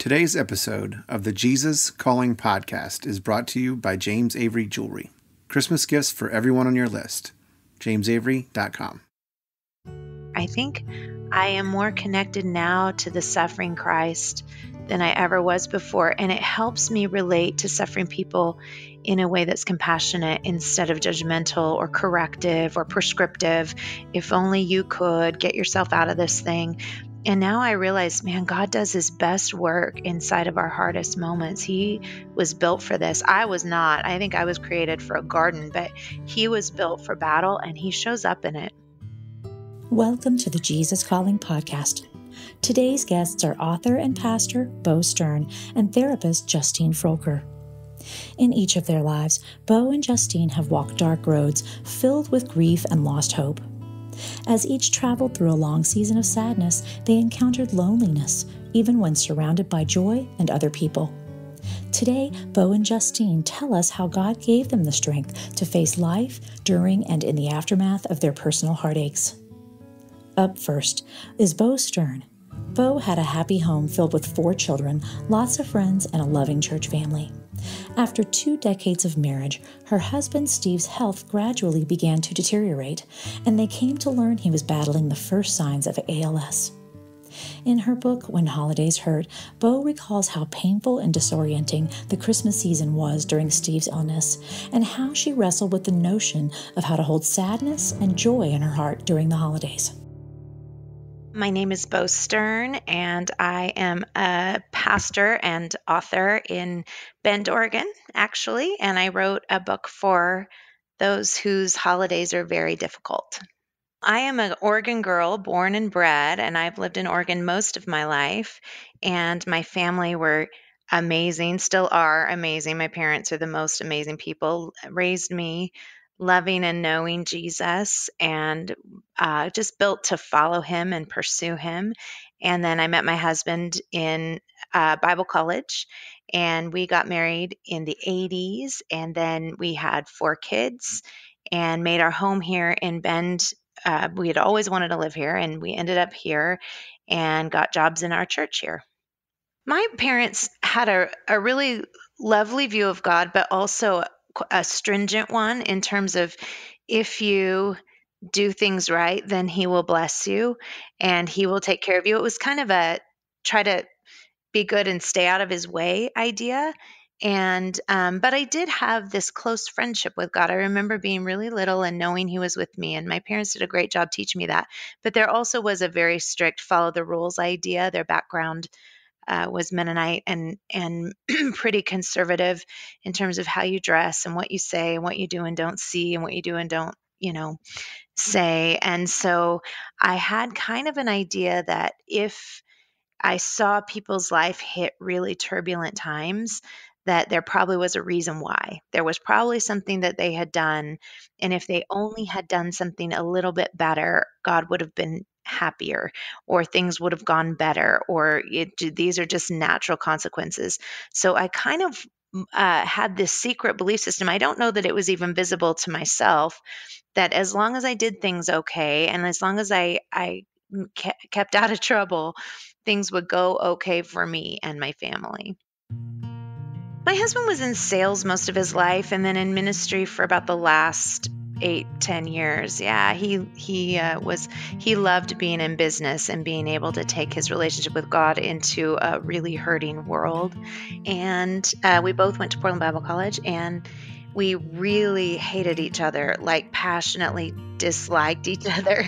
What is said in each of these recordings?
Today's episode of the Jesus Calling podcast is brought to you by James Avery Jewelry. Christmas gifts for everyone on your list. JamesAvery.com. I think I am more connected now to the suffering Christ than I ever was before, and it helps me relate to suffering people in a way that's compassionate instead of judgmental or corrective or prescriptive. If only you could get yourself out of this thing. And now I realize, man, God does his best work inside of our hardest moments. He was built for this. I was not. I think I was created for a garden, but he was built for battle, and he shows up in it. Welcome to the Jesus Calling podcast. Today's guests are author and pastor Beau Stern and therapist Justine Froelker. In each of their lives, Beau and Justine have walked dark roads filled with grief and lost hope. As each traveled through a long season of sadness, they encountered loneliness, even when surrounded by joy and other people. Today, Beau and Justine tell us how God gave them the strength to face life during and in the aftermath of their personal heartaches. Up first is Beau Stern. Beau had a happy home filled with 4 children, lots of friends, and a loving church family. After 2 decades of marriage, her husband Steve's health gradually began to deteriorate, and they came to learn he was battling the first signs of ALS. In her book, When Holidays Hurt, Beau recalls how painful and disorienting the Christmas season was during Steve's illness, and how she wrestled with the notion of how to hold sadness and joy in her heart during the holidays. My name is Beau Stern, and I am a pastor and author in Bend, Oregon, actually, and I wrote a book for those whose holidays are very difficult. I am an Oregon girl, born and bred, and I've lived in Oregon most of my life, and my family were amazing, still are amazing. My parents are the most amazing people, raised me loving and knowing Jesus, and just built to follow him and pursue him. And then I met my husband in Bible college, and we got married in the 80s, and then we had 4 kids and made our home here in Bend. We had always wanted to live here, and we ended up here and got jobs in our church here. My parents had a really lovely view of God, but also a stringent one in terms of if you do things right, then he will bless you and he will take care of you. It was kind of a try to be good and stay out of his way idea. And but I did have this close friendship with God. I remember being really little and knowing he was with me, and my parents did a great job teaching me that. But there also was a very strict follow the rules idea. Their background was Mennonite and pretty conservative in terms of how you dress and what you say and what you do and don't see and what you do and don't, say. And so I had kind of an idea that if I saw people's life hit really turbulent times, that there probably was a reason why. There was probably something that they had done, and if they only had done something a little bit better, God would have been happier, or things would have gone better, or these are just natural consequences. So I kind of had this secret belief system. I don't know that it was even visible to myself, that as long as I did things okay, and as long as I kept out of trouble, things would go okay for me and my family. My husband was in sales most of his life, and then in ministry for about the last 8-10 years. Yeah, he loved being in business and being able to take his relationship with God into a really hurting world. And we both went to Portland Bible College, and we really hated each other, like passionately disliked each other.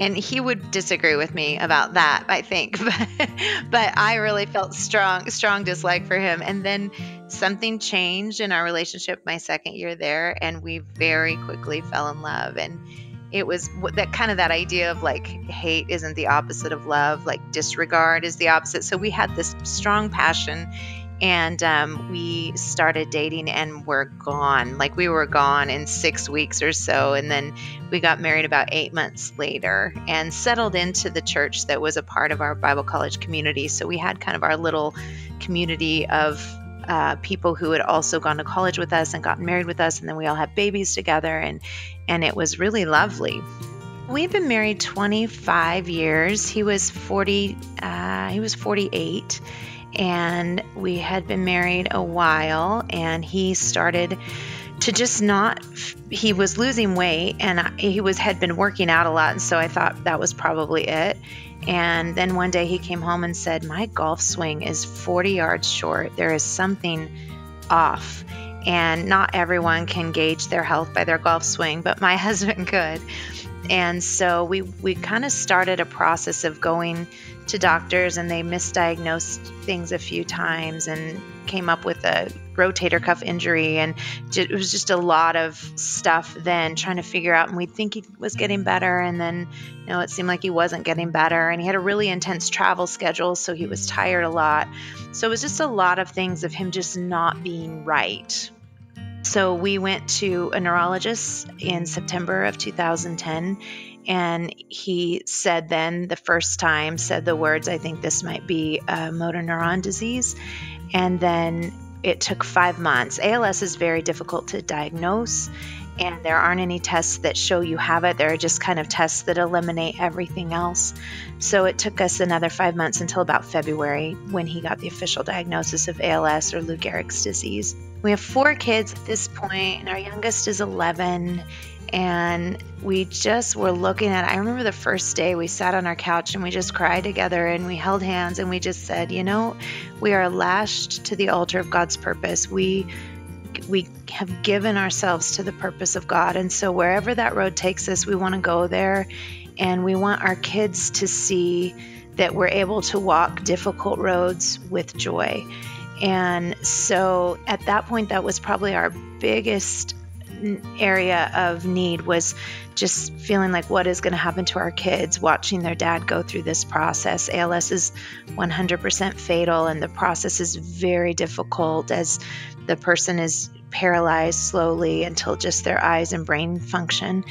And he would disagree with me about that, I think. But I really felt strong dislike for him. And then something changed in our relationship my second year there, and we very quickly fell in love. And it was that idea of like hate isn't the opposite of love, like disregard is the opposite. So we had this strong passion, and we started dating, and we're gone. Like we were gone in 6 weeks or so. And then we got married about 8 months later and settled into the church that was a part of our Bible college community. So we had kind of our little community of people who had also gone to college with us and gotten married with us. And then we all had babies together, and it was really lovely. We've been married 25 years. He was 48, and we had been married a while, and he started to just he was losing weight, and had been working out a lot, and so I thought that was probably it. And then one day he came home and said, "My golf swing is 40 yards short. There is something off." And not everyone can gauge their health by their golf swing, but my husband could. And so we kind of started a process of going to doctors, and they misdiagnosed things a few times and came up with a rotator cuff injury. And it was just a lot of stuff then trying to figure out, and we'd think he was getting better. And then, it seemed like he wasn't getting better. And he had a really intense travel schedule, so he was tired a lot. So it was just a lot of things of him just not being right. So we went to a neurologist in September of 2010, and he said then the first time, said the words, "I think this might be a motor neuron disease." And then it took 5 months. ALS is very difficult to diagnose, and there aren't any tests that show you have it. There are just kind of tests that eliminate everything else. So it took us another 5 months until about February when he got the official diagnosis of ALS, or Lou Gehrig's disease. We have 4 kids at this point, and our youngest is 11. And we just were looking at, I remember the first day we sat on our couch and we just cried together, and we held hands, and we just said, we are lashed to the altar of God's purpose. We have given ourselves to the purpose of God. And so wherever that road takes us, we want to go there. And we want our kids to see that we're able to walk difficult roads with joy. And so at that point, that was probably our biggest area of need, was just feeling like, what is going to happen to our kids watching their dad go through this process. ALS is 100% fatal, and the process is very difficult as the person is paralyzed slowly until just their eyes and brain function.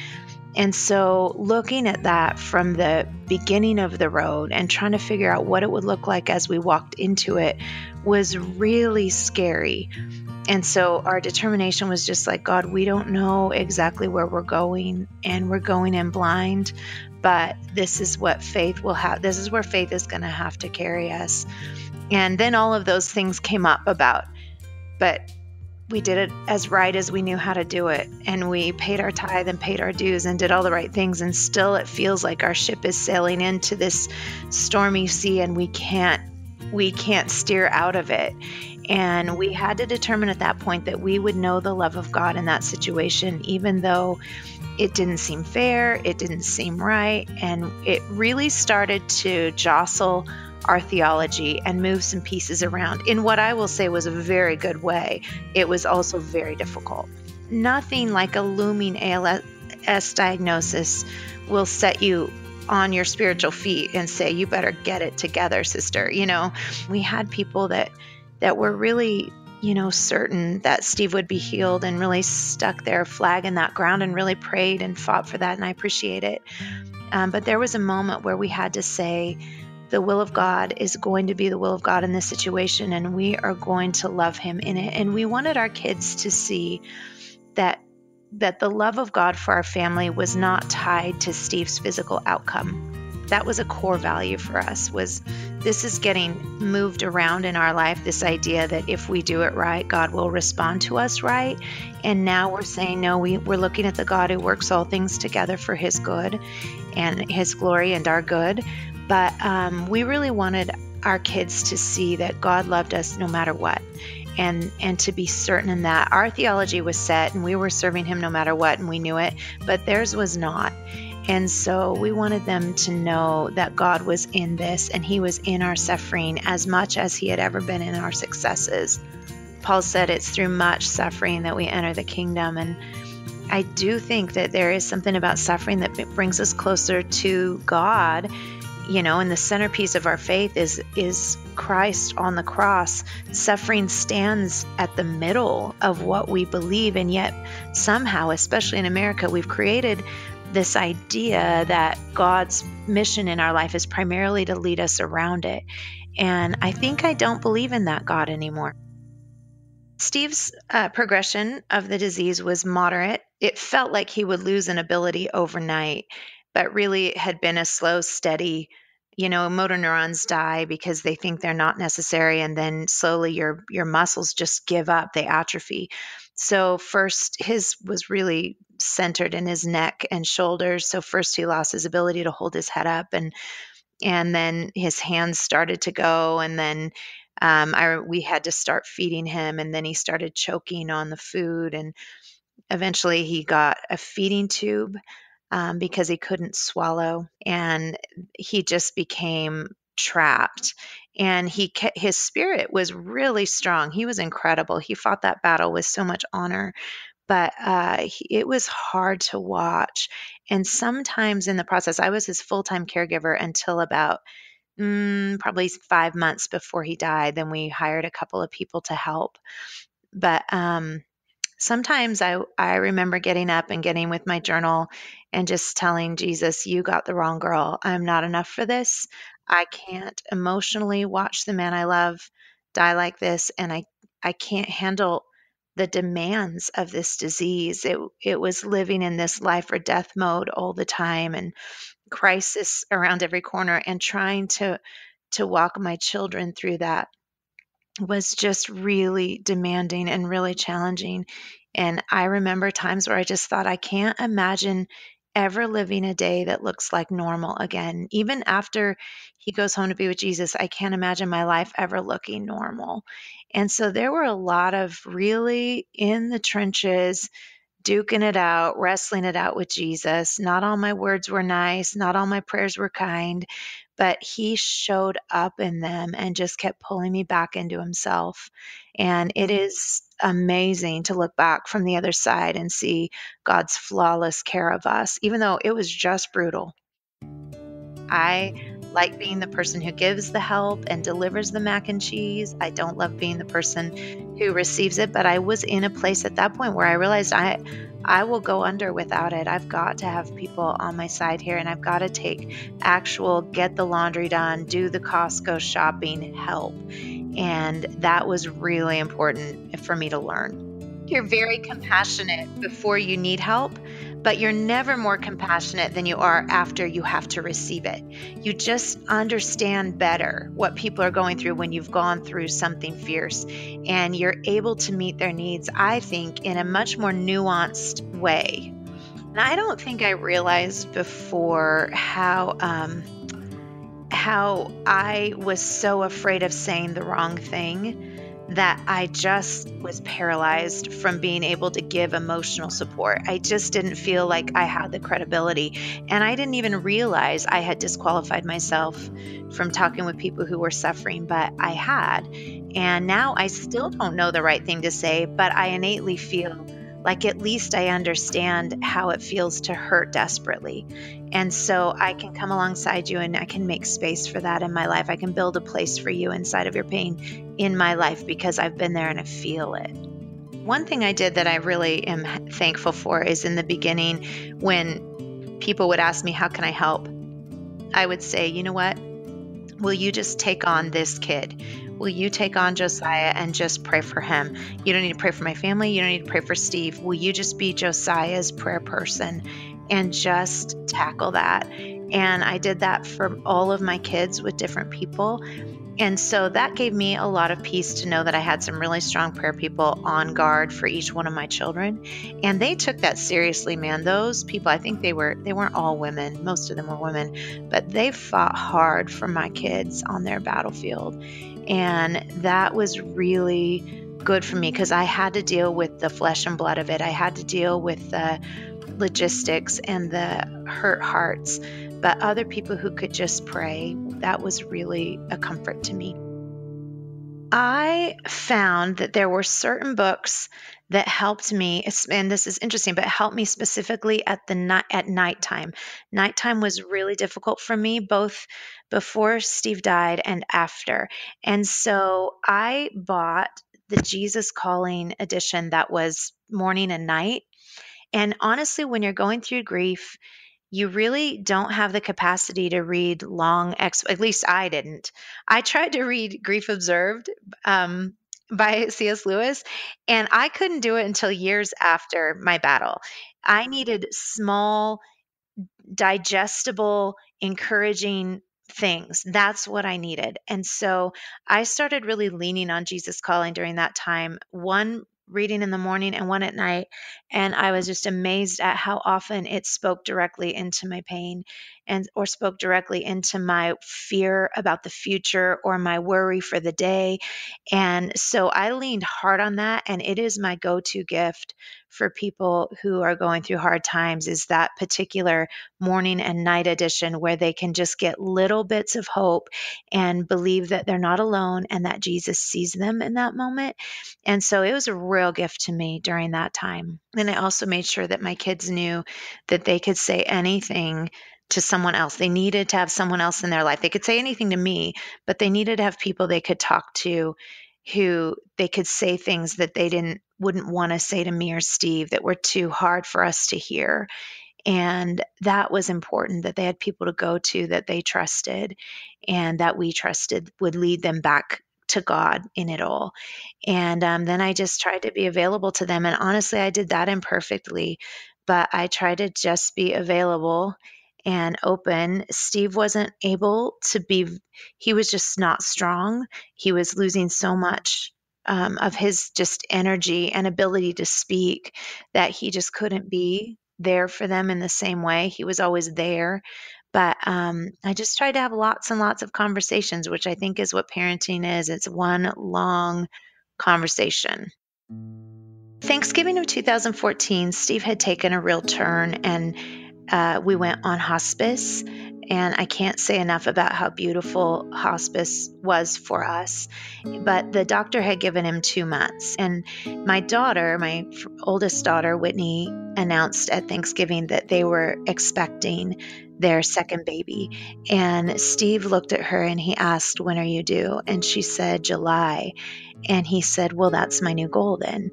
And so looking at that from the beginning of the road and trying to figure out what it would look like as we walked into it was really scary. And so our determination was just like, God, we don't know exactly where we're going, and we're going in blind, but this is what faith will have. This is where faith is going to have to carry us. And then all of those things came up but we did it as right as we knew how to do it. And we paid our tithe and paid our dues and did all the right things. And still it feels like our ship is sailing into this stormy sea, and we can't steer out of it. And we had to determine at that point that we would know the love of God in that situation, even though it didn't seem fair, it didn't seem right. And it really started to jostle our theology and move some pieces around in what I will say was a very good way. It was also very difficult. Nothing like a looming ALS diagnosis will set you on your spiritual feet and say, you better get it together, sister. We had people that were really, certain that Steve would be healed, and really stuck their flag in that ground and really prayed and fought for that. And I appreciate it. But there was a moment where we had to say, the will of God is going to be the will of God in this situation, and we are going to love him in it. And we wanted our kids to see that the love of God for our family was not tied to Steve's physical outcome. That was a core value for us, was this is getting moved around in our life, this idea that if we do it right, God will respond to us right. And now we're saying, no, we're looking at the God who works all things together for his good and his glory and our good. But we really wanted our kids to see that God loved us no matter what, and to be certain in that. Our theology was set, and we were serving him no matter what, and we knew it, but theirs was not. And so we wanted them to know that God was in this, and he was in our suffering as much as he had ever been in our successes. Paul said it's through much suffering that we enter the kingdom. And I do think that there is something about suffering that brings us closer to God. And the centerpiece of our faith is Christ on the cross. Suffering stands at the middle of what we believe, and yet somehow, especially in America, we've created this idea that God's mission in our life is primarily to lead us around it. And I think I don't believe in that God anymore. Steve's progression of the disease was moderate. It felt like he would lose an ability overnight. but really it had been a slow, steady, motor neurons die because they think they're not necessary, and then slowly your muscles just give up, they atrophy. So first, his was really centered in his neck and shoulders. So first he lost his ability to hold his head up, and then his hands started to go, and then we had to start feeding him, and then he started choking on the food, and eventually he got a feeding tube because he couldn't swallow, and he just became trapped. And his spirit was really strong. He was incredible. He fought that battle with so much honor, but it was hard to watch. And sometimes in the process, I was his full-time caregiver until about probably 5 months before he died. Then we hired a couple of people to help. But sometimes I remember getting up and getting with my journal and just telling Jesus, you got the wrong girl. I'm not enough for this. I can't emotionally watch the man I love die like this. And I can't handle the demands of this disease. It was living in this life or death mode all the time, and crisis around every corner, and trying to walk my children through that was just really demanding and really challenging. And I remember times where I just thought, I can't imagine ever living a day that looks like normal again. Even after he goes home to be with Jesus, I can't imagine my life ever looking normal. And so there were a lot of really in the trenches, duking it out, wrestling it out with Jesus. Not all my words were nice, not all my prayers were kind, but he showed up in them and just kept pulling me back into himself. And it is amazing to look back from the other side and see God's flawless care of us, even though it was just brutal. I like being the person who gives the help and delivers the mac and cheese. I don't love being the person who receives it, but I was in a place at that point where I realized I will go under without it. I've got to have people on my side here, and I've got to take actual get the laundry done, do the Costco shopping help. And that was really important for me to learn. You're very compassionate before you need help, but you're never more compassionate than you are after you have to receive it. You just understand better what people are going through when you've gone through something fierce, and you're able to meet their needs, I think, in a much more nuanced way. And I don't think I realized before how I was so afraid of saying the wrong thing that I just was paralyzed from being able to give emotional support. I just didn't feel like I had the credibility. And I didn't even realize I had disqualified myself from talking with people who were suffering, but I had. And now I still don't know the right thing to say, but I innately feel like at least I understand how it feels to hurt desperately. And so I can come alongside you, and I can make space for that in my life. I can build a place for you inside of your pain in my life because I've been there and I feel it. One thing I did that I really am thankful for is in the beginning, when people would ask me, how can I help? I would say, you know what? Will you just take on this kid? Will you take on Josiah and just pray for him? You don't need to pray for my family. You don't need to pray for Steve. Will you just be Josiah's prayer person and just tackle that? And I did that for all of my kids with different people. And so that gave me a lot of peace to know that I had some really strong prayer people on guard for each one of my children. And they took that seriously, man. Those people, I think they weren't all women. Most of them were women, but they fought hard for my kids on their battlefield. And that was really good for me because I had to deal with the flesh and blood of it. I had to deal with the logistics and the hurt hearts, but other people who could just pray, that was really a comfort to me. I found that there were certain books that helped me, and this is interesting, but helped me specifically at nighttime. Nighttime was really difficult for me, both before Steve died and after. And so I bought the Jesus Calling edition that was morning and night. And honestly, when you're going through grief, you really don't have the capacity to read long, at least I didn't. I tried to read Grief Observed by C.S. Lewis, and I couldn't do it until years after my battle. I needed small, digestible, encouraging things. That's what I needed. And so I started really leaning on Jesus Calling during that time, one reading in the morning and one at night. And I was just amazed at how often it spoke directly into my pain and or spoke directly into my fear about the future or my worry for the day. And so I leaned hard on that, and it is my go-to gift for people who are going through hard times, is that particular morning and night edition where they can just get little bits of hope and believe that they're not alone and that Jesus sees them in that moment. And so it was a real gift to me during that time. And I also made sure that my kids knew that they could say anything to someone else. They needed to have someone else in their life. They could say anything to me, but they needed to have people they could talk to, who they could say things that they wouldn't want to say to me or Steve, that were too hard for us to hear. And that was important, that they had people to go to that they trusted and that we trusted would lead them back to God in it all. And then I just tried to be available to them. And honestly, I did that imperfectly, but I tried to just be available and open. Steve wasn't able to be, he was just not strong. He was losing so much of his just energy and ability to speak that he just couldn't be there for them in the same way. He was always there. But I just tried to have lots and lots of conversations, which I think is what parenting is. It's one long conversation. Thanksgiving of 2014, Steve had taken a real turn, and we went on hospice. And I can't say enough about how beautiful hospice was for us. But the doctor had given him 2 months. And my daughter, my oldest daughter, Whitney, announced at Thanksgiving that they were expecting their second baby. And Steve looked at her and he asked, "When are you due?" And she said, "July." And he said, "Well, that's my new goal then."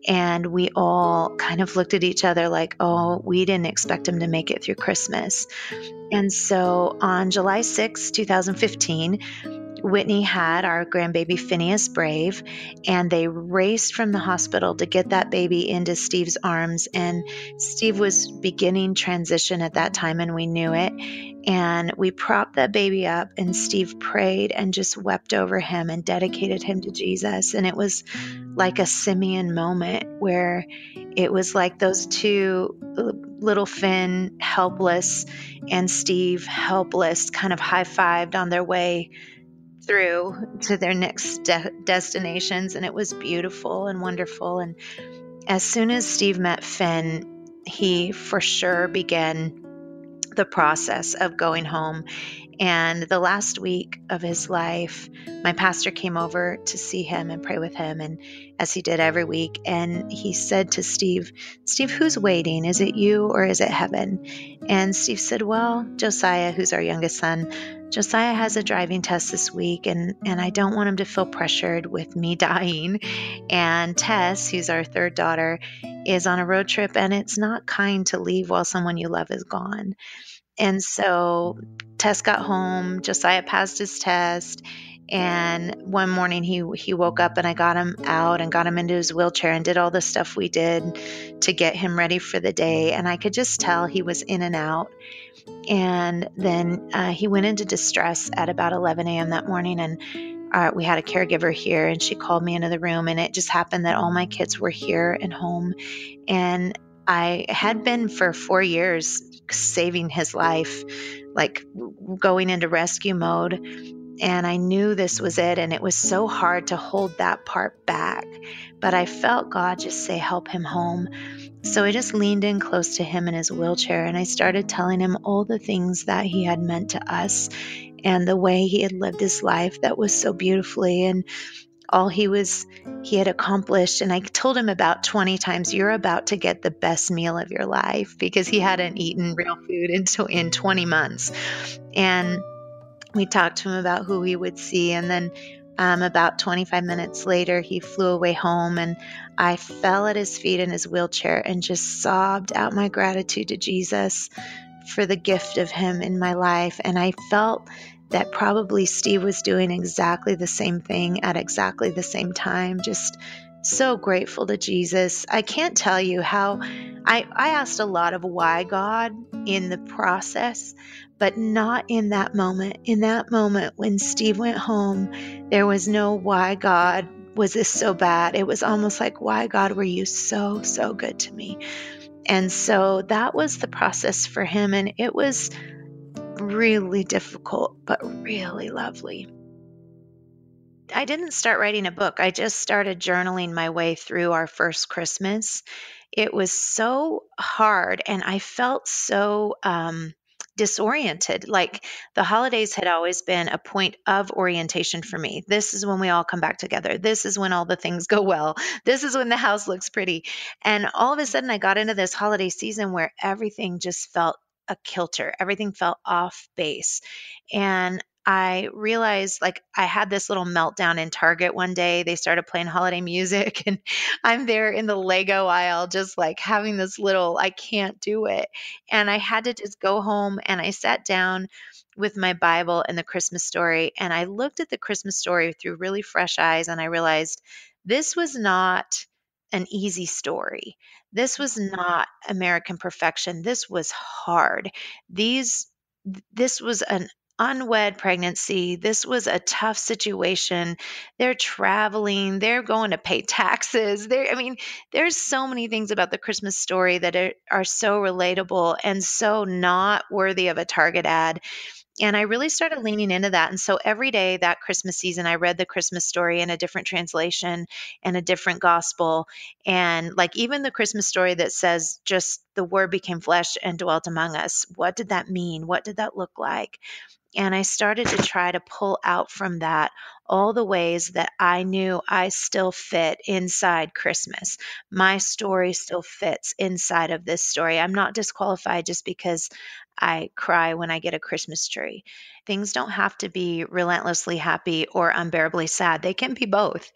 And we all kind of looked at each other like, oh, we didn't expect him to make it through Christmas. And so on July 6, 2015, Whitney had our grandbaby Phineas Brave, and they raced from the hospital to get that baby into Steve's arms. And Steve was beginning transition at that time, and we knew it. And we propped that baby up, and Steve prayed and just wept over him and dedicated him to Jesus. And it was like a Simeon moment where it was like those two, little Finn helpless and Steve helpless, kind of high-fived on their way through to their next destinations. And it was beautiful and wonderful. And as soon as Steve met Finn, he for sure began the process of going home. And the last week of his life, my pastor came over to see him and pray with him, and as he did every week. And he said to Steve, "Steve, who's waiting? Is it you or is it heaven?" And Steve said, "Well, Josiah, who's our youngest son, Josiah has a driving test this week, and I don't want him to feel pressured with me dying. And Tess, who's our third daughter, is on a road trip, and it's not kind to leave while someone you love is gone." And so Tess got home, Josiah passed his test, and one morning he woke up and I got him out and got him into his wheelchair and did all the stuff we did to get him ready for the day. And I could just tell he was in and out. And then he went into distress at about 11 a.m. that morning, and we had a caregiver here, and she called me into the room, and it just happened that all my kids were here and home. And I had been for 4 years saving his life, like going into rescue mode. And I knew this was it. And it was so hard to hold that part back. But I felt God just say, "Help him home." So I just leaned in close to him in his wheelchair, and I started telling him all the things that he had meant to us and the way he had lived his life that was so beautifully, and all he had accomplished. And I told him about 20 times, "You're about to get the best meal of your life," because he hadn't eaten real food in 20 months. And we talked to him about who he would see. And then about 25 minutes later, he flew away home, and I fell at his feet in his wheelchair and just sobbed out my gratitude to Jesus for the gift of him in my life. And I felt that probably Steve was doing exactly the same thing at exactly the same time, just so grateful to Jesus. I can't tell you how I asked a lot of why God in the process, but not in that moment. In that moment when Steve went home, there was no why God was this so bad. It was almost like, why God were you so, so good to me? And so that was the process for him. And it was really difficult, but really lovely. I didn't start writing a book. I just started journaling my way through our first Christmas. It was so hard, and I felt so disoriented. Like the holidays had always been a point of orientation for me. This is when we all come back together. This is when all the things go well. This is when the house looks pretty. And all of a sudden, I got into this holiday season where everything just felt a kilter. Everything felt off base. And I realized, like, I had this little meltdown in Target one day. They started playing holiday music, and I'm there in the Lego aisle, just like having this little, I can't do it. And I had to just go home, and I sat down with my Bible and the Christmas story, and I looked at the Christmas story through really fresh eyes, and I realized this was not an easy story. This was not American perfection. This was hard. This was an unwed pregnancy. This was a tough situation. They're traveling, they're going to pay taxes. I mean, there's so many things about the Christmas story that are so relatable and so not worthy of a Target ad. And I really started leaning into that. And so every day that Christmas season, I read the Christmas story in a different translation and a different gospel. And like even the Christmas story that says just the word became flesh and dwelt among us. What did that mean? What did that look like? And I started to try to pull out from that all the ways that I knew I still fit inside Christmas. My story still fits inside of this story. I'm not disqualified just because I cry when I get a Christmas tree. Things don't have to be relentlessly happy or unbearably sad. They can be both.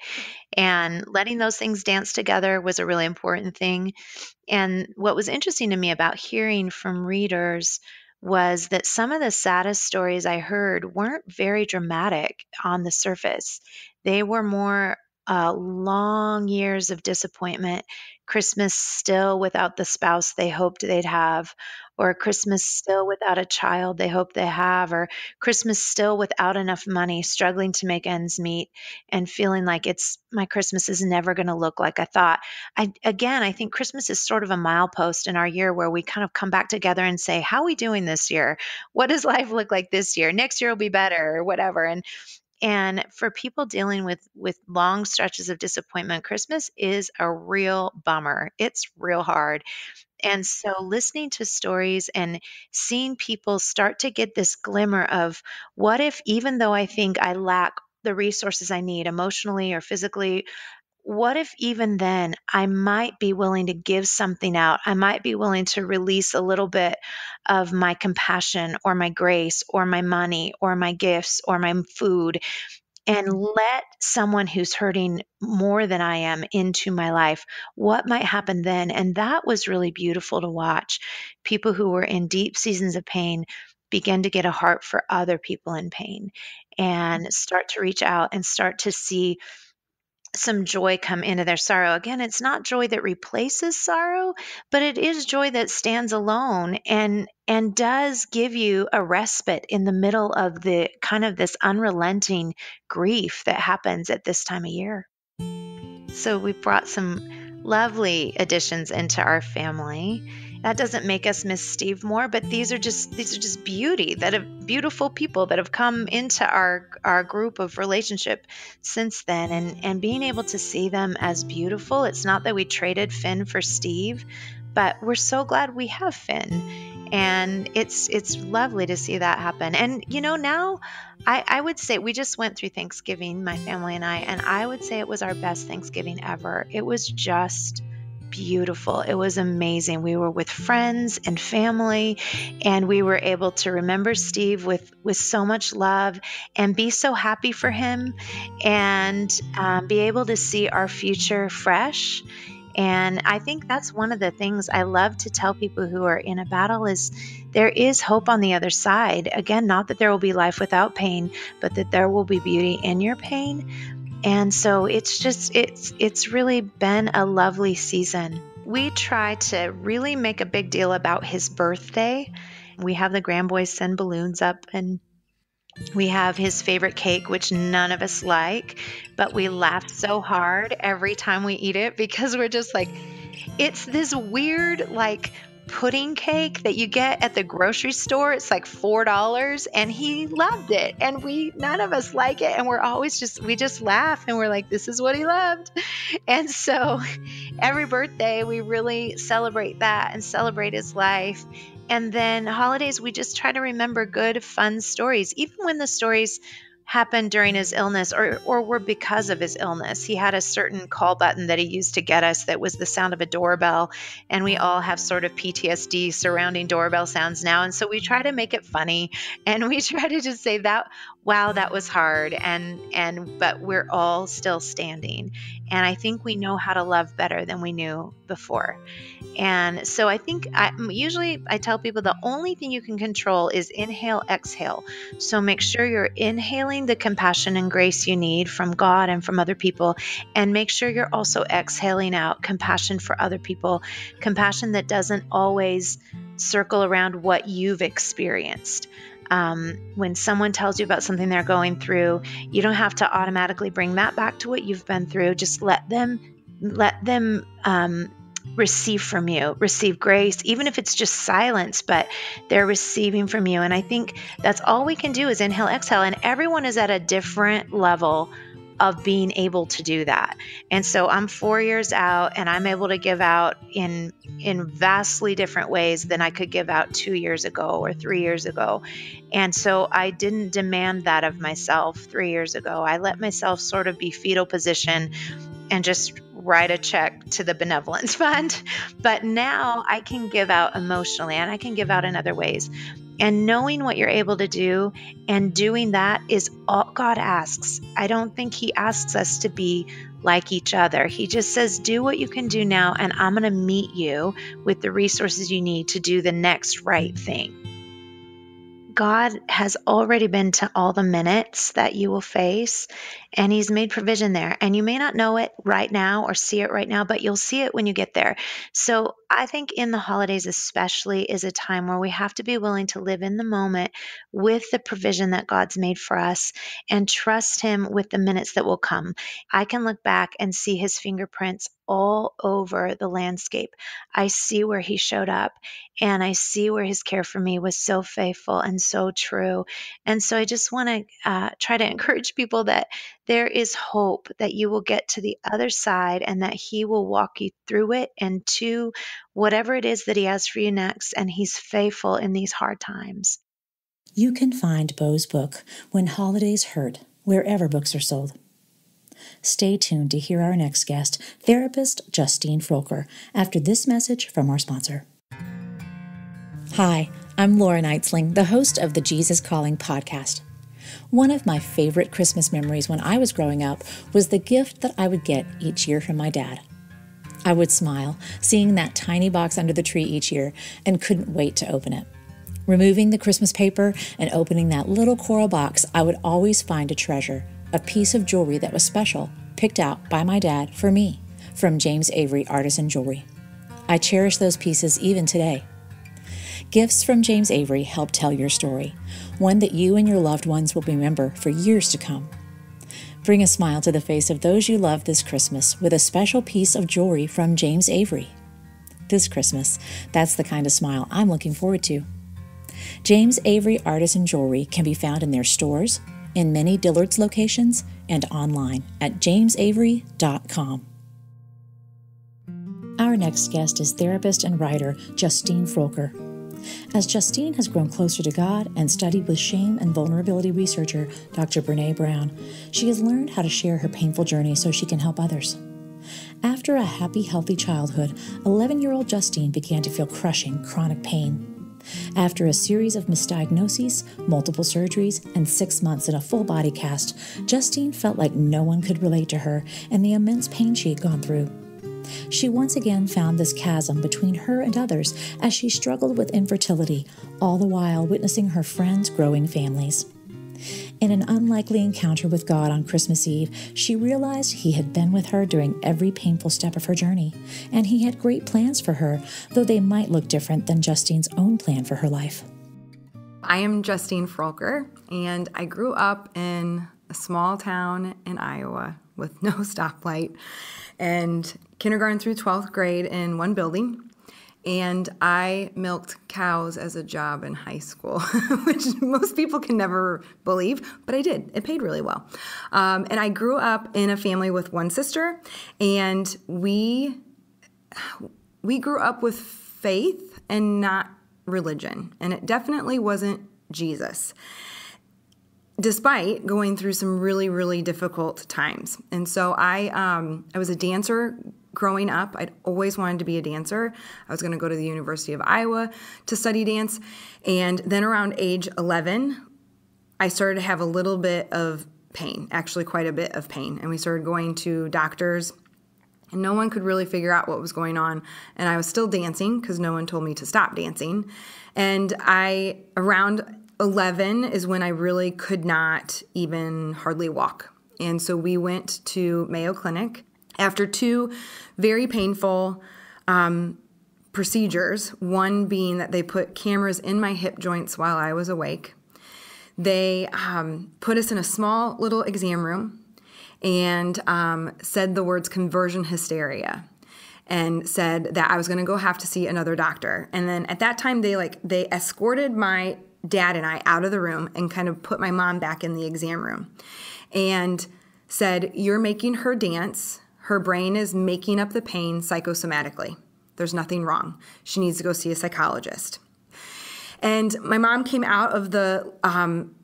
And letting those things dance together was a really important thing. And what was interesting to me about hearing from readers was that some of the saddest stories I heard weren't very dramatic on the surface. They were more long years of disappointment, Christmas still without the spouse they hoped they'd have, or Christmas still without a child they hope they have, or Christmas still without enough money, struggling to make ends meet, and feeling like my Christmas is never going to look like I thought. I think Christmas is sort of a milepost in our year where we kind of come back together and say, how are we doing this year? What does life look like this year? Next year will be better or whatever. And for people dealing with long stretches of disappointment, Christmas is a real bummer. It's real hard. And so listening to stories and seeing people start to get this glimmer of what if, even though I think I lack the resources I need emotionally or physically, what if even then I might be willing to give something out? I might be willing to release a little bit of my compassion or my grace or my money or my gifts or my food and let someone who's hurting more than I am into my life. What might happen then? And that was really beautiful to watch. People who were in deep seasons of pain begin to get a heart for other people in pain and start to reach out and start to see some joy come into their sorrow. Again, it's not joy that replaces sorrow, but it is joy that stands alone and does give you a respite in the middle of the kind of this unrelenting grief that happens at this time of year. So we brought some lovely additions into our family. That doesn't make us miss Steve more, but these are just beautiful people that have come into our group of relationship since then, and being able to see them as beautiful. It's not that we traded Finn for Steve, but we're so glad we have Finn, and it's lovely to see that happen. And now I would say we just went through Thanksgiving, my family and I would say it was our best Thanksgiving ever. It was just beautiful. It was amazing. We were with friends and family, and we were able to remember Steve with so much love and be so happy for him, and be able to see our future fresh. And I think that's one of the things I love to tell people who are in a battle is there is hope on the other side. Again, not that there will be life without pain, but that there will be beauty in your pain. And so it's really been a lovely season. We try to really make a big deal about his birthday. We have the grand boys send balloons up, and we have his favorite cake, which none of us like, but we laugh so hard every time we eat it because we're just like, it's this weird, like, pudding cake that you get at the grocery store. It's like $4, and he loved it, and none of us like it, and we just laugh, and we're like, this is what he loved. And so every birthday we really celebrate that and celebrate his life. And then holidays, we just try to remember good, fun stories, even when the stories happened during his illness or were because of his illness. He had a certain call button that he used to get us that was the sound of a doorbell. And we all have sort of PTSD surrounding doorbell sounds now. And so we try to make it funny, and we try to just say that, wow, that was hard. But we're all still standing. And I think we know how to love better than we knew before. And so I think usually I tell people the only thing you can control is inhale, exhale. So make sure you're inhaling the compassion and grace you need from God and from other people. And make sure you're also exhaling out compassion for other people, compassion that doesn't always circle around what you've experienced. When someone tells you about something they're going through, you don't have to automatically bring that back to what you've been through. Just let them receive from you, receive grace, even if it's just silence, but they're receiving from you. And I think that's all we can do is inhale, exhale. And everyone is at a different level of being able to do that. And so I'm 4 years out, and I'm able to give out in vastly different ways than I could give out 2 years ago or 3 years ago. And so I didn't demand that of myself 3 years ago. I let myself sort of be fetal position and just write a check to the benevolence fund. But now I can give out emotionally, and I can give out in other ways. And knowing what you're able to do and doing that is all God asks. I don't think he asks us to be like each other. He just says, do what you can do now, and I'm going to meet you with the resources you need to do the next right thing. God has already been to all the minutes that you will face, and he's made provision there. And you may not know it right now or see it right now, but you'll see it when you get there. So I think in the holidays especially is a time where we have to be willing to live in the moment with the provision that God's made for us and trust him with the minutes that will come. I can look back and see his fingerprints all over the landscape. I see where he showed up, and I see where his care for me was so faithful and so true. And so I just want to try to encourage people that there is hope, that you will get to the other side, and that he will walk you through it and to whatever it is that he has for you next. And he's faithful in these hard times. You can find Beau's book, When Holidays Hurt, wherever books are sold. Stay tuned to hear our next guest, therapist Justine Froelker, after this message from our sponsor. Hi, I'm Laura Neitzling, the host of the Jesus Calling podcast. One of my favorite Christmas memories when I was growing up was the gift that I would get each year from my dad. I would smile, seeing that tiny box under the tree each year, and couldn't wait to open it. Removing the Christmas paper and opening that little coral box, I would always find a treasure, a piece of jewelry that was special, picked out by my dad for me, from James Avery Artisan Jewelry. I cherish those pieces even today. Gifts from James Avery help tell your story, one that you and your loved ones will remember for years to come. Bring a smile to the face of those you love this Christmas with a special piece of jewelry from James Avery. This Christmas, that's the kind of smile I'm looking forward to. James Avery Artisan Jewelry can be found in their stores, in many Dillard's locations, and online at jamesavery.com. Our next guest is therapist and writer Justine Froelker. As Justine has grown closer to God and studied with shame and vulnerability researcher Dr. Brené Brown, she has learned how to share her painful journey so she can help others. After a happy, healthy childhood, 11-year-old Justine began to feel crushing, chronic pain. After a series of misdiagnoses, multiple surgeries, and 6 months in a full-body cast, Justine felt like no one could relate to her and the immense pain she had gone through. She once again found this chasm between her and others as she struggled with infertility, all the while witnessing her friends' growing families. In an unlikely encounter with God on Christmas Eve, she realized He had been with her during every painful step of her journey, and He had great plans for her, though they might look different than Justine's own plan for her life. I am Justine Froelker, and I grew up in a small town in Iowa with no stoplight, and kindergarten through 12th grade in one building. And I milked cows as a job in high school, which most people can never believe, but I did. It paid really well. And I grew up in a family with one sister, and we grew up with faith and not religion. And it definitely wasn't Jesus, despite going through some really, really difficult times. And so I was a dancer growing up. I'd always wanted to be a dancer. I was going to go to the University of Iowa to study dance. And then around age 11, I started to have a little bit of pain, actually quite a bit of pain. And we started going to doctors, and no one could really figure out what was going on. And I was still dancing because no one told me to stop dancing. And around 11 is when I really could not even hardly walk. And so we went to Mayo Clinic. After 2 very painful procedures, one being that they put cameras in my hip joints while I was awake. They put us in a small little exam room and said the words conversion hysteria and said that I was going to go have to see another doctor. And then at that time, they escorted my dad and I out of the room and kind of put my mom back in the exam room and said, "You're making her dance. Her brain is making up the pain psychosomatically. There's nothing wrong. She needs to go see a psychologist." And my mom came out of the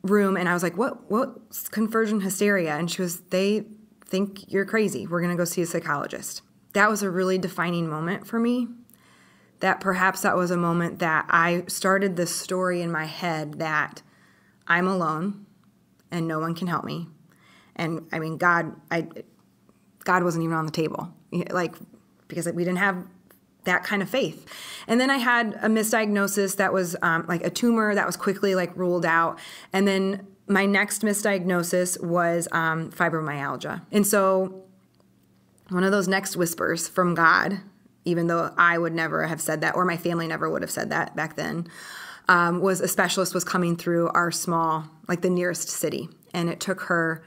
room, and I was like, what's conversion hysteria? And she was, "They think you're crazy. We're going to go see a psychologist." That was a really defining moment for me. That perhaps that was a moment that I started this story in my head that I'm alone and no one can help me. And I mean, God wasn't even on the table, because we didn't have that kind of faith. And then I had a misdiagnosis that was like a tumor that was quickly ruled out. And then my next misdiagnosis was fibromyalgia. And so one of those next whispers from God, even though I would never have said that, or my family never would have said that back then, was a specialist was coming through our small, the nearest city. And it took her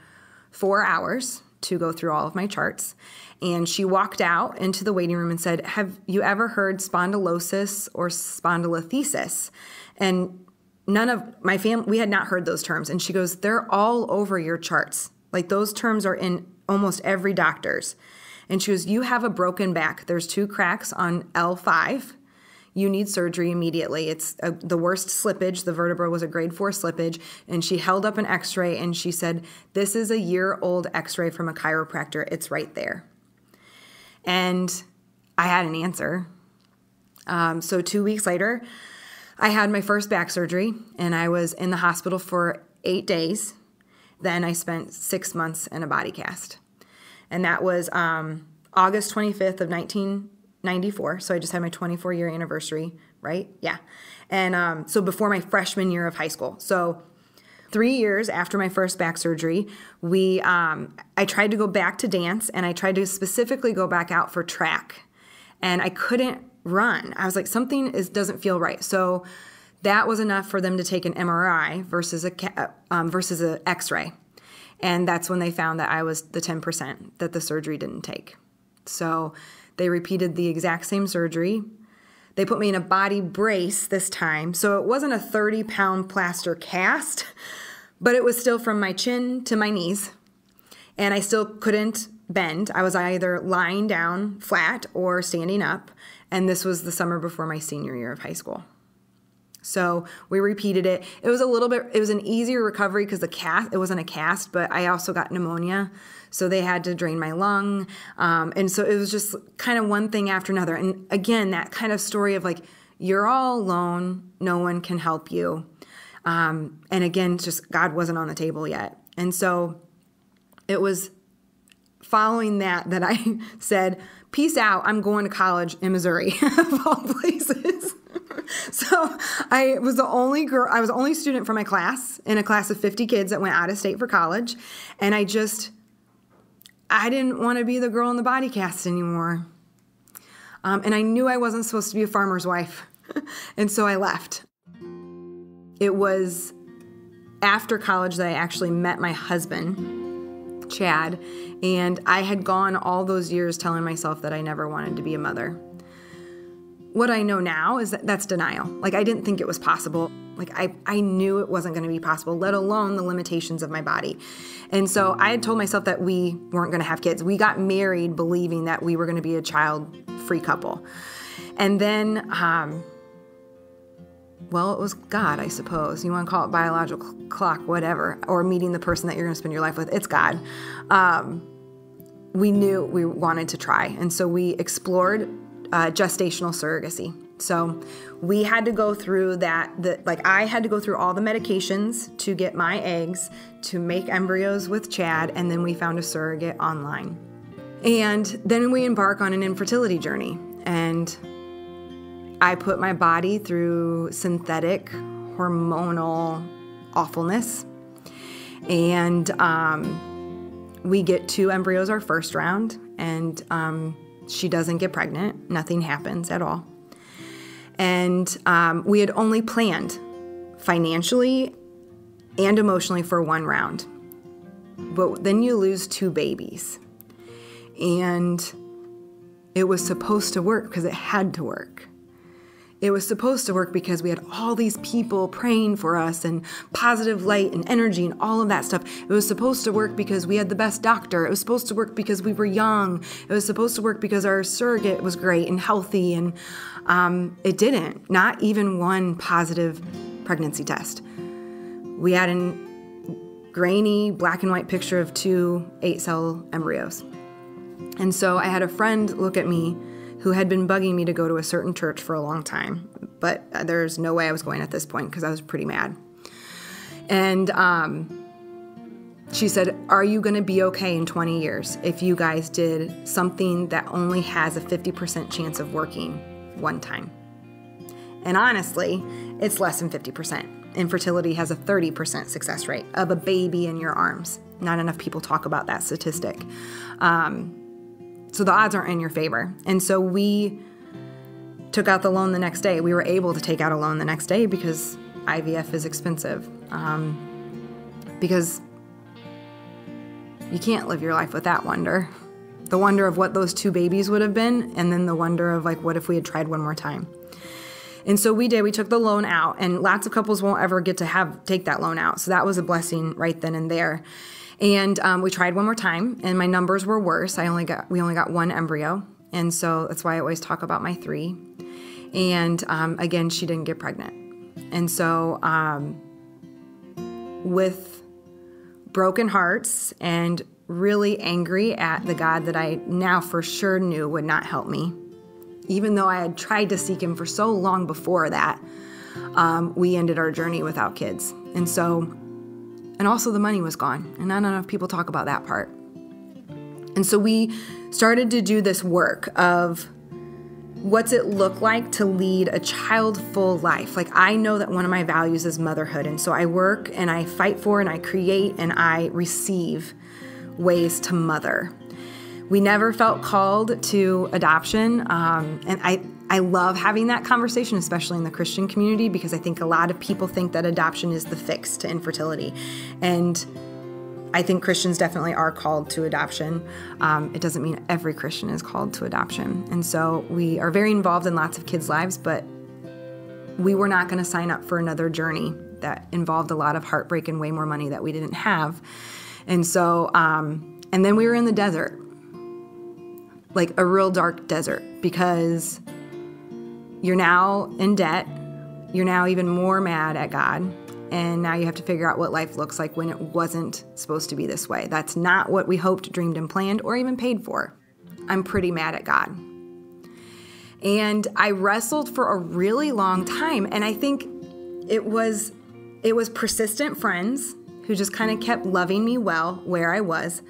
4 hours to go through all of my charts. And she walked out into the waiting room and said, "Have you ever heard spondylosis or spondylolisthesis?" And none of my family, we had not heard those terms. And she goes, "They're all over your charts. Those terms are in almost every doctor's." And she goes, "You have a broken back. There's 2 cracks on L5. You need surgery immediately. It's the worst slippage. The vertebra was a grade 4 slippage." And she held up an x-ray and she said, "This is a year-old x-ray from a chiropractor. It's right there." And I had an answer. So 2 weeks later, I had my first back surgery, and I was in the hospital for 8 days. Then I spent 6 months in a body cast. And that was August 25th of 1994. So I just had my 24-year anniversary, right? Yeah. And so before my freshman year of high school. So 3 years after my first back surgery, I tried to go back to dance, and I tried to specifically go back out for track. And I couldn't run. I was like, something doesn't feel right. So that was enough for them to take an MRI versus a X-ray. And that's when they found that I was the 10% that the surgery didn't take. So they repeated the exact same surgery. They put me in a body brace this time. So it wasn't a 30-pound plaster cast, but it was still from my chin to my knees. And I still couldn't bend. I was either lying down flat or standing up. And this was the summer before my senior year of high school. So we repeated it. It was an easier recovery because it wasn't a cast, but I also got pneumonia. So they had to drain my lung. And so it was just kind of one thing after another. And again, that kind of story of you're all alone, no one can help you. And again, just God wasn't on the table yet. And so it was following that I said, "Peace out, I'm going to college in Missouri," of all places. So I was the only girl, I was the only student from my class in a class of 50 kids that went out of state for college. And I didn't want to be the girl in the body cast anymore. And I knew I wasn't supposed to be a farmer's wife. And so I left. It was after college that I actually met my husband, Chad, and I had gone all those years telling myself that I never wanted to be a mother. What I know now is that that's denial. Like, I didn't think it was possible. Like, I knew it wasn't going to be possible, let alone the limitations of my body. And so I had told myself that we weren't going to have kids. We got married believing that we were going to be a child-free couple. And then, well, it was God, I suppose. You want to call it biological clock, whatever, or meeting the person that you're going to spend your life with. It's God. We knew we wanted to try. And so we explored gestational surrogacy. So we had to go through I had to go through all the medications to get my eggs, to make embryos with Chad, and then we found a surrogate online. And then we embark on an infertility journey. And I put my body through synthetic hormonal awfulness. And we get 2 embryos our first round, and she doesn't get pregnant. Nothing happens at all. And we had only planned financially and emotionally for 1 round. But then you lose 2 babies. And it was supposed to work because it had to work. It was supposed to work because we had all these people praying for us and positive light and energy and all of that stuff. It was supposed to work because we had the best doctor. It was supposed to work because we were young. It was supposed to work because our surrogate was great and healthy. And it didn't. Not even 1 positive pregnancy test. We had a grainy black and white picture of 2 8-cell embryos. And so I had a friend look at me who had been bugging me to go to a certain church for a long time. But there's no way I was going at this point because I was pretty mad. And she said, are you going to be okay in 20 years if you guys did something that only has a 50% chance of working 1 time? And honestly, it's less than 50%. Infertility has a 30% success rate of a baby in your arms. Not enough people talk about that statistic. So the odds aren't in your favor. And so we took out the loan the next day. We were able to take out a loan the next day because IVF is expensive. Because you can't live your life with that wonder. The wonder of what those 2 babies would have been, and then the wonder of, like, what if we had tried one more time? And so we did. We took the loan out, and lots of couples won't ever get to take that loan out. So that was a blessing right then and there. And we tried one more time, and my numbers were worse. We only got 1 embryo, and so that's why I always talk about my 3. And again, she didn't get pregnant. And so with broken hearts and really angry at the God that I now for sure knew would not help me, even though I had tried to seek him for so long before that, we ended our journey without kids. And also the money was gone, and not enough people talk about that part. And so we started to do this work of what's it look like to lead a child-full life. Like, I know that one of my values is motherhood, and so I work and I fight for and I create and I receive ways to mother. We never felt called to adoption, and I love having that conversation, especially in the Christian community, because I think a lot of people think that adoption is the fix to infertility. And I think Christians definitely are called to adoption. It doesn't mean every Christian is called to adoption. And so we are very involved in lots of kids' lives, but we were not going to sign up for another journey that involved a lot of heartbreak and way more money that we didn't have. And so, and then we were in the desert, like a real dark desert, because you're now in debt. You're now even more mad at God. And now you have to figure out what life looks like when it wasn't supposed to be this way. That's not what we hoped, dreamed, and planned, or even paid for. I'm pretty mad at God. And I wrestled for a really long time. And I think it was persistent friends who just kind of kept loving me well where I was,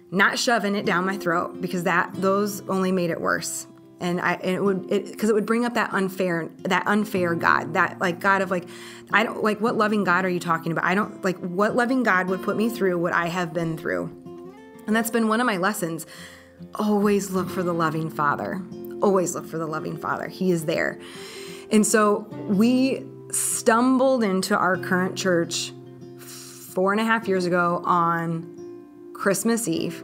not shoving it down my throat, because those only made it worse. it would bring up that unfair God, that like God of like, I don't like, what loving God are you talking about? I don't like, what loving God would put me through what I have been through. And that's been one of my lessons. Always look for the loving Father. Always look for the loving Father. He is there. And so we stumbled into our current church 4.5 years ago on Christmas Eve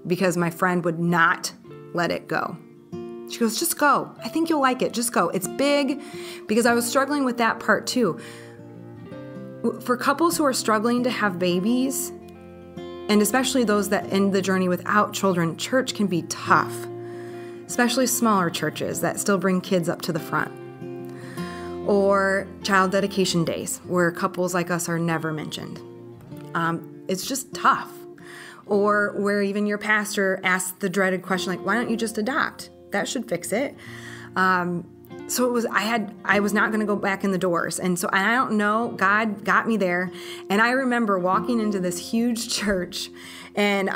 because my friend would not let it go. She goes, just go. I think you'll like it. Just go. It's big, because I was struggling with that part too. For couples who are struggling to have babies, and especially those that end the journey without children, church can be tough, especially smaller churches that still bring kids up to the front. Or child dedication days where couples like us are never mentioned. It's just tough. Or where even your pastor asks the dreaded question, like, why don't you just adopt? That should fix it. So it was, I was not going to go back in the doors. And so I don't know, God got me there. And I remember walking into this huge church, and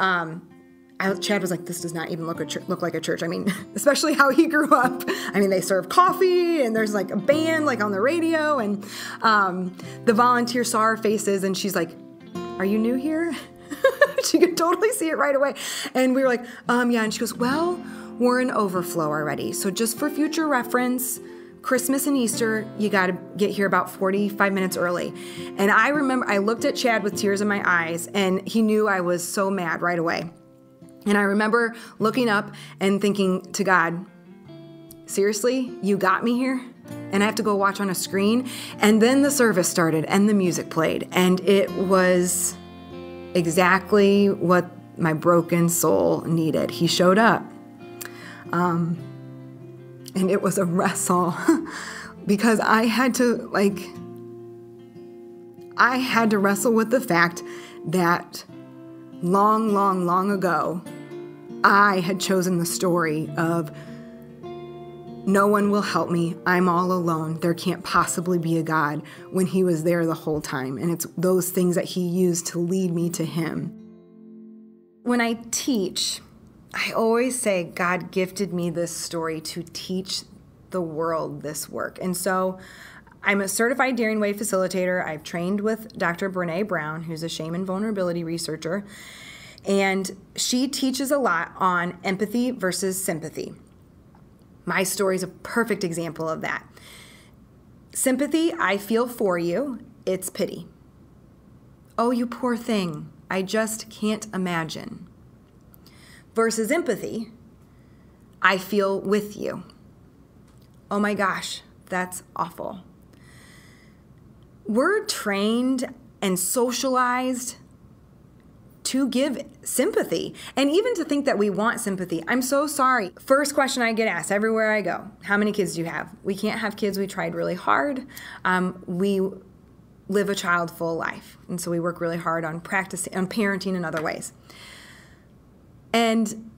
Chad was like, this does not even look like a church. I mean, especially how he grew up. I mean, they serve coffee, and there's like a band like on the radio, and the volunteer saw our faces, and she's like, are you new here? She could totally see it right away. And we were like, yeah. And she goes, well, we're in overflow already. So just for future reference, Christmas and Easter, you got to get here about 45 minutes early. And I remember I looked at Chad with tears in my eyes, and he knew I was so mad right away. And I remember looking up and thinking to God, seriously, you got me here? And I have to go watch on a screen? And then the service started and the music played, and it was exactly what my broken soul needed. He showed up. And it was a wrestle because I had to wrestle with the fact that long ago, I had chosen the story of no one will help me. I'm all alone. There can't possibly be a God, when he was there the whole time. And it's those things that he used to lead me to him. When I teach, I always say God gifted me this story to teach the world this work. And so I'm a certified Daring Way facilitator. I've trained with Dr. Brené Brown, who's a shame and vulnerability researcher. And she teaches a lot on empathy versus sympathy. My story is a perfect example of that. Sympathy, I feel for you. It's pity. Oh, you poor thing. I just can't imagine. Versus empathy, I feel with you. Oh my gosh, that's awful. We're trained and socialized to give sympathy, and even to think that we want sympathy. I'm so sorry. First question I get asked everywhere I go, how many kids do you have? We can't have kids. We tried really hard. We live a child-full life, and so we work really hard on practicing, on parenting in other ways. And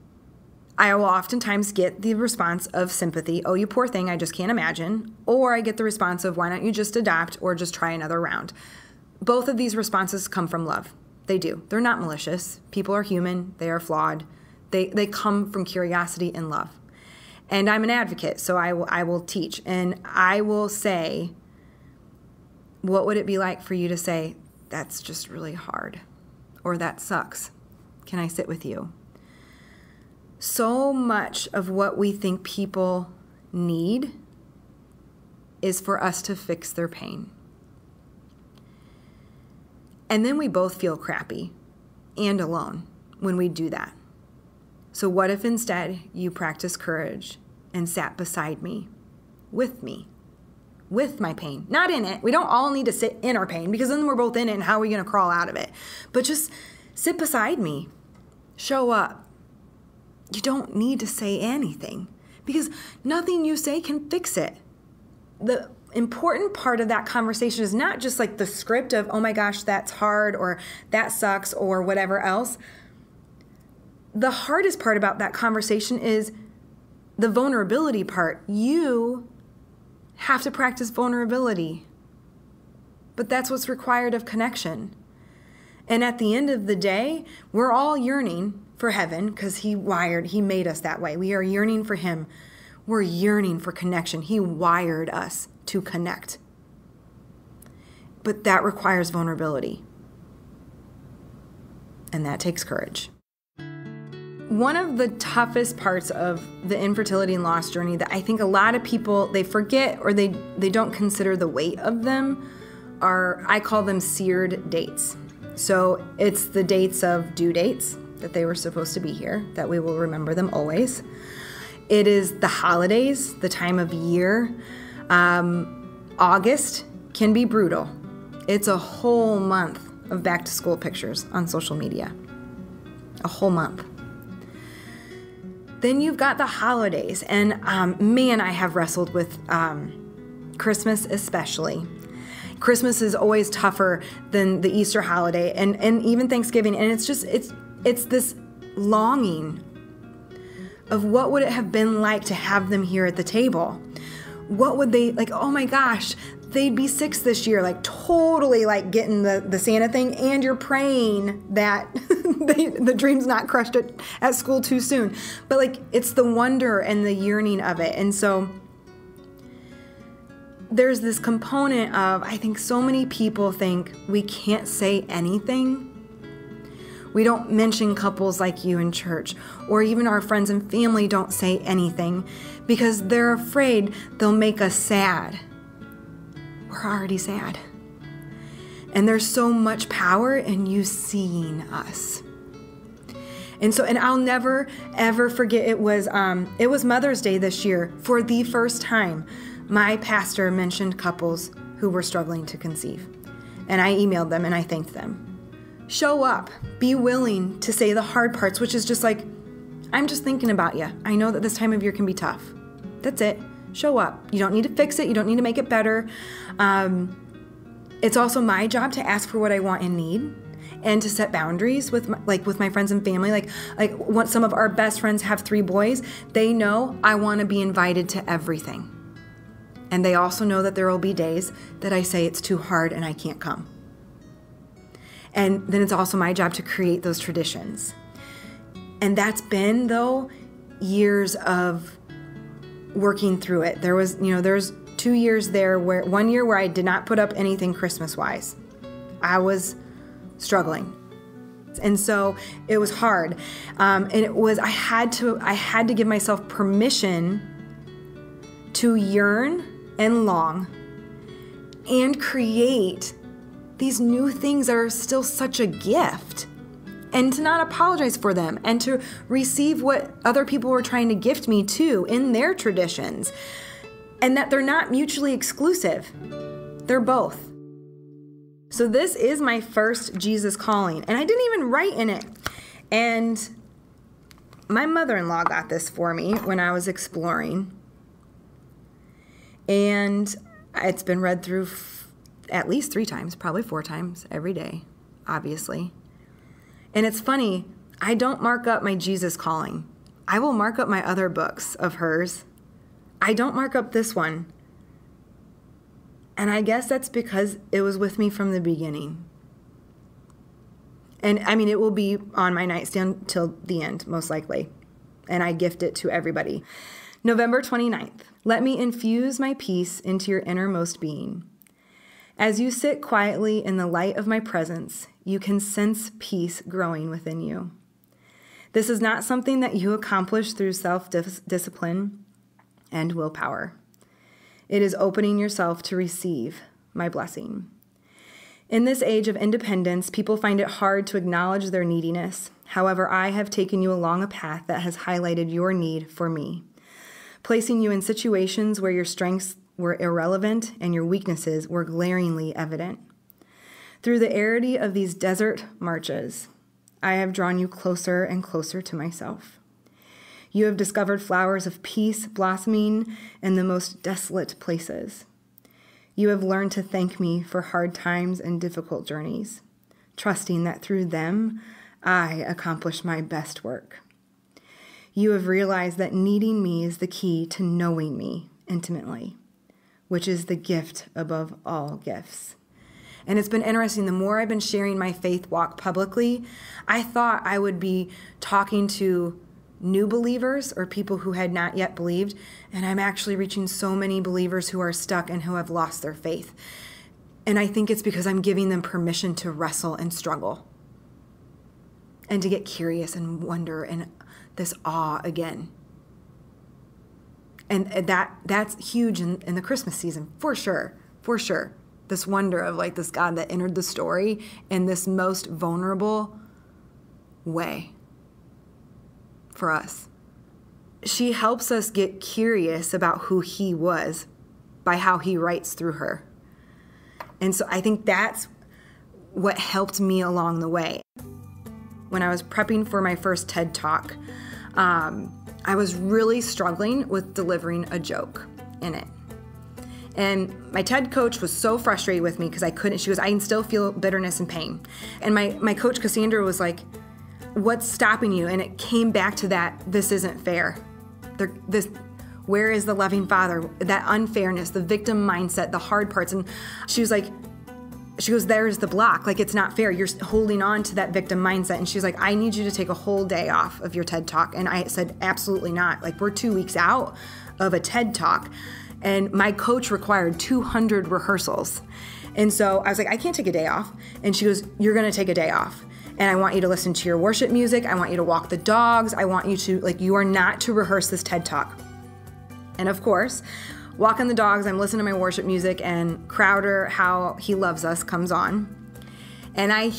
I will oftentimes get the response of sympathy, oh, you poor thing, I just can't imagine. Or I get the response of, why don't you just adopt or just try another round? Both of these responses come from love. They do. They're not malicious. People are human. They are flawed. They come from curiosity and love. And I'm an advocate, so I will teach. And I will say, what would it be like for you to say, that's just really hard, or that sucks? Can I sit with you? So much of what we think people need is for us to fix their pain. And then we both feel crappy and alone when we do that. So what if instead you practice courage and sat beside me, with my pain, not in it. We don't all need to sit in our pain, because then we're both in it, and how are we going to crawl out of it? But just sit beside me, show up. You don't need to say anything, because nothing you say can fix it. The important part of that conversation is not just like the script of, oh my gosh, that's hard, or that sucks, or whatever else. The hardest part about that conversation is the vulnerability part. You have to practice vulnerability, but that's what's required of connection. And at the end of the day, we're all yearning for heaven, because he made us that way. We are yearning for him. We're yearning for connection. He wired us to connect. But that requires vulnerability. And that takes courage. One of the toughest parts of the infertility and loss journey that I think a lot of people, they forget or they don't consider the weight of them are, I call them seared dates. So it's the dates of due dates that they were supposed to be here, that we will remember them always. It is the holidays, the time of year. August can be brutal. It's a whole month of back to school pictures on social media. A whole month. Then you've got the holidays, and man, I have wrestled with Christmas especially. Christmas is always tougher than the Easter holiday, and even Thanksgiving, and it's this longing of what would it have been like to have them here at the table. What would they, like, oh my gosh, they'd be 6 this year, like totally like getting the Santa thing, and you're praying that the dream's not crushed at school too soon. But like, it's the wonder and the yearning of it. And so there's this component of, I think so many people think we can't say anything. We don't mention couples like you in church, or even our friends and family don't say anything because they're afraid they'll make us sad. We're already sad. And there's so much power in you seeing us. And so, and I'll never, ever forget, it was Mother's Day this year. For the first time, my pastor mentioned couples who were struggling to conceive. And I emailed them and I thanked them. Show up. Be willing to say the hard parts, which is just like, I'm just thinking about you. I know that this time of year can be tough. That's it. Show up. You don't need to fix it. You don't need to make it better. It's also my job to ask for what I want and need, and to set boundaries with my friends and family. Like once some of our best friends have 3 boys, they know I want to be invited to everything. And they also know that there will be days that I say it's too hard and I can't come. And then it's also my job to create those traditions. And that's been, though, years of working through it. There's 2 years there where, 1 year where I did not put up anything Christmas-wise. I was struggling. And so it was hard. And I had to give myself permission to yearn and long and create these new things that are still such a gift, and to not apologize for them, and to receive what other people were trying to gift me too in their traditions, and that they're not mutually exclusive. They're both. So this is my first Jesus calling, and I didn't even write in it. And my mother-in-law got this for me when I was exploring, and it's been read through at least 3 times, probably 4 times every day, obviously. And it's funny, I don't mark up my Jesus calling. I will mark up my other books of hers. I don't mark up this one. And I guess that's because it was with me from the beginning. And I mean, it will be on my nightstand till the end, most likely. And I gift it to everybody. November 29th. Let me infuse my peace into your innermost being. As you sit quietly in the light of my presence, you can sense peace growing within you. This is not something that you accomplish through self-discipline and willpower. It is opening yourself to receive my blessing. In this age of independence, people find it hard to acknowledge their neediness. However, I have taken you along a path that has highlighted your need for me, placing you in situations where your strengths were irrelevant and your weaknesses were glaringly evident. Through the arity of these desert marches, I have drawn you closer and closer to myself. You have discovered flowers of peace blossoming in the most desolate places. You have learned to thank me for hard times and difficult journeys, trusting that through them, I accomplish my best work. You have realized that needing me is the key to knowing me intimately, which is the gift above all gifts. And it's been interesting. The more I've been sharing my faith walk publicly, I thought I would be talking to new believers or people who had not yet believed, and I'm actually reaching so many believers who are stuck and who have lost their faith. And I think it's because I'm giving them permission to wrestle and struggle and to get curious and wonder and this awe again. And that's huge in the Christmas season, for sure. This wonder of like this God that entered the story in this most vulnerable way for us. She helps us get curious about who he was by how he writes through her. And so I think that's what helped me along the way. When I was prepping for my first TED Talk, I was really struggling with delivering a joke in it. And my TED coach was so frustrated with me because I couldn't. She goes, I can still feel bitterness and pain. And my coach, Cassandra, was like, what's stopping you? And it came back to that, this isn't fair. Where is the loving Father? That unfairness, the victim mindset, the hard parts. And she goes, there's the block. Like, it's not fair. You're holding on to that victim mindset. And she's like, I need you to take a whole day off of your TED Talk. And I said, absolutely not. Like, we're 2 weeks out of a TED Talk. And my coach required 200 rehearsals. And so I was like, I can't take a day off. And she goes, you're going to take a day off. And I want you to listen to your worship music. I want you to walk the dogs. I want you to, you are not to rehearse this TED Talk. And of course, walking the dogs, I'm listening to my worship music, and Crowder, How He Loves Us comes on. And I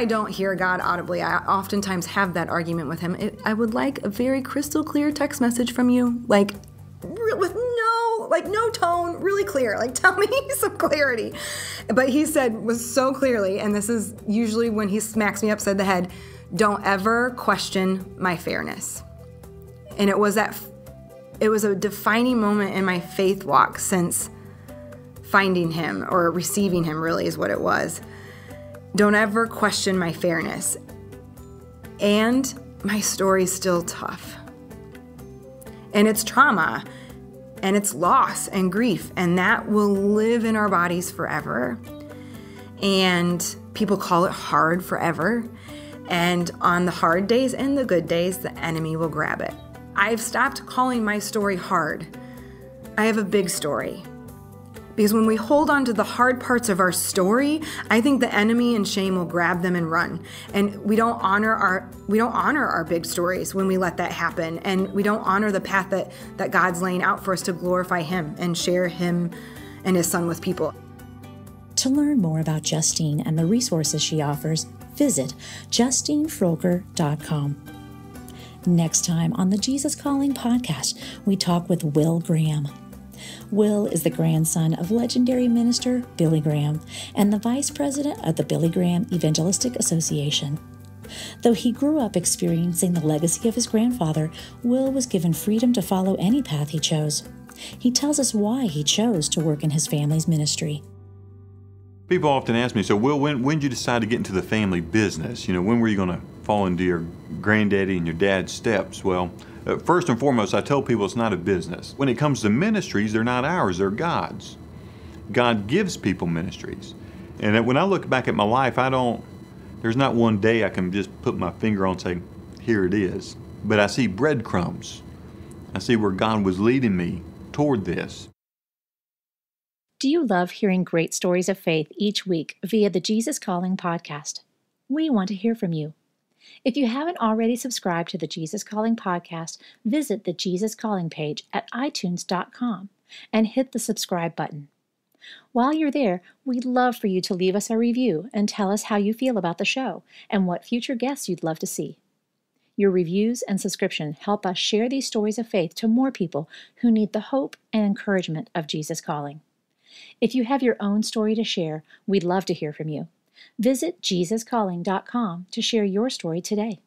don't hear God audibly. I oftentimes have that argument with him. I would like a very crystal clear text message from you, with no tone, really clear. Tell me some clarity. But he was so clearly, and this is usually when he smacks me upside the head, don't ever question my fairness. And it was a defining moment in my faith walk since finding him, or receiving him really is what it was. Don't ever question my fairness. And my story's still tough. And it's trauma, and it's loss and grief, and that will live in our bodies forever. And people call it hard forever. And on the hard days and the good days, the enemy will grab it. I've stopped calling my story hard. I have a big story. Because when we hold on to the hard parts of our story, I think the enemy and shame will grab them and run. And we don't honor our big stories when we let that happen. And we don't honor the path that God's laying out for us to glorify him and share him and his son with people. To learn more about Justine and the resources she offers, visit justinefroelker.com. Next time on the Jesus Calling podcast, we talk with Will Graham. Will is the grandson of legendary minister Billy Graham and the vice president of the Billy Graham Evangelistic Association. Though he grew up experiencing the legacy of his grandfather, Will was given freedom to follow any path he chose. He tells us why he chose to work in his family's ministry. People often ask me, so Will, when did you decide to get into the family business? When were you going to fall into your granddaddy and your dad's steps? Well, first and foremost, I tell people it's not a business. When it comes to ministries, they're not ours, they're God's. God gives people ministries. And when I look back at my life, there's not one day I can just put my finger on and say, here it is. But I see breadcrumbs. I see where God was leading me toward this. Do you love hearing great stories of faith each week via the Jesus Calling podcast? We want to hear from you. If you haven't already subscribed to the Jesus Calling podcast, visit the Jesus Calling page at itunes.com and hit the subscribe button. While you're there, we'd love for you to leave us a review and tell us how you feel about the show and what future guests you'd love to see. Your reviews and subscription help us share these stories of faith to more people who need the hope and encouragement of Jesus Calling. If you have your own story to share, we'd love to hear from you. Visit JesusCalling.com to share your story today.